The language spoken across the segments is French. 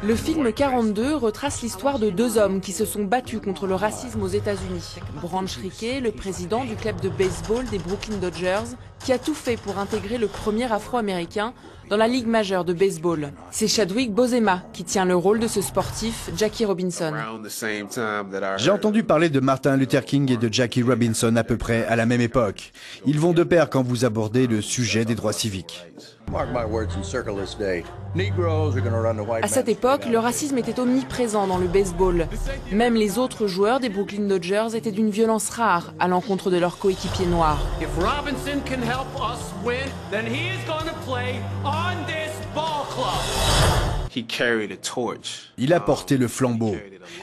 Le film 42 retrace l'histoire de deux hommes qui se sont battus contre le racisme aux États-Unis. Branch Rickey, le président du club de baseball des Brooklyn Dodgers, qui a tout fait pour intégrer le premier Afro-Américain dans la Ligue majeure de baseball. C'est Chadwick Boseman qui tient le rôle de ce sportif, Jackie Robinson. J'ai entendu parler de Martin Luther King et de Jackie Robinson à peu près à la même époque. Ils vont de pair quand vous abordez le sujet des droits civiques. À cette époque, le racisme était omniprésent dans le baseball. Même les autres joueurs des Brooklyn Dodgers étaient d'une violence rare à l'encontre de leurs coéquipiers noirs. Il a porté le flambeau.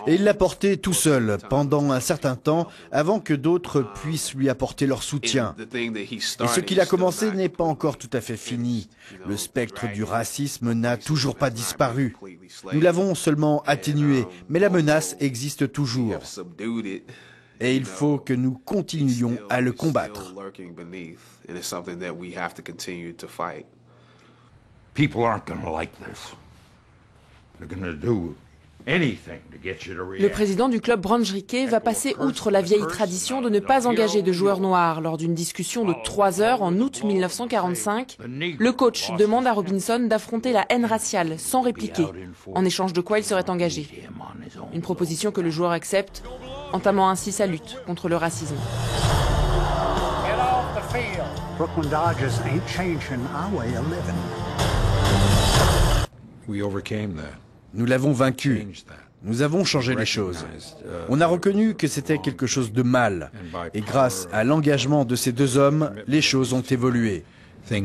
Et il l'a porté tout seul pendant un certain temps avant que d'autres puissent lui apporter leur soutien. Et ce qu'il a commencé n'est pas encore tout à fait fini. Le spectre du racisme n'a toujours pas disparu. Nous l'avons seulement atténué, mais la menace existe toujours. Et il faut que nous continuions à le combattre. People aren't going to like this. They're going to do anything to get you to react. Le président du club Branch Rickey va passer outre la vieille tradition de ne pas engager de joueurs noirs. Lors d'une discussion de 3 heures en août 1945, le coach demande à Robinson d'affronter la haine raciale sans répliquer, en échange de quoi il serait engagé. Une proposition que le joueur accepte, entamant ainsi sa lutte contre le racisme. Brooklyn Dodgers ain't changing our way of living. Nous l'avons vaincu. Nous avons changé les choses. On a reconnu que c'était quelque chose de mal. Et grâce à l'engagement de ces deux hommes, les choses ont évolué. Et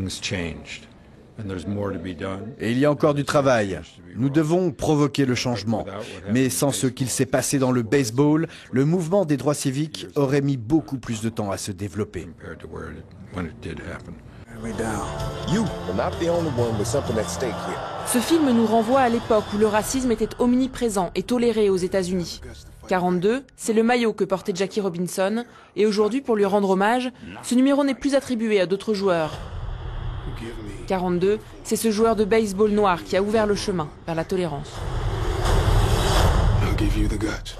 il y a encore du travail. Nous devons provoquer le changement. Mais sans ce qu'il s'est passé dans le baseball, le mouvement des droits civiques aurait mis beaucoup plus de temps à se développer. Ce film nous renvoie à l'époque où le racisme était omniprésent et toléré aux États-Unis. 42, c'est le maillot que portait Jackie Robinson, et aujourd'hui, pour lui rendre hommage, ce numéro n'est plus attribué à d'autres joueurs. 42, c'est ce joueur de baseball noir qui a ouvert le chemin vers la tolérance. I'll give you the guts.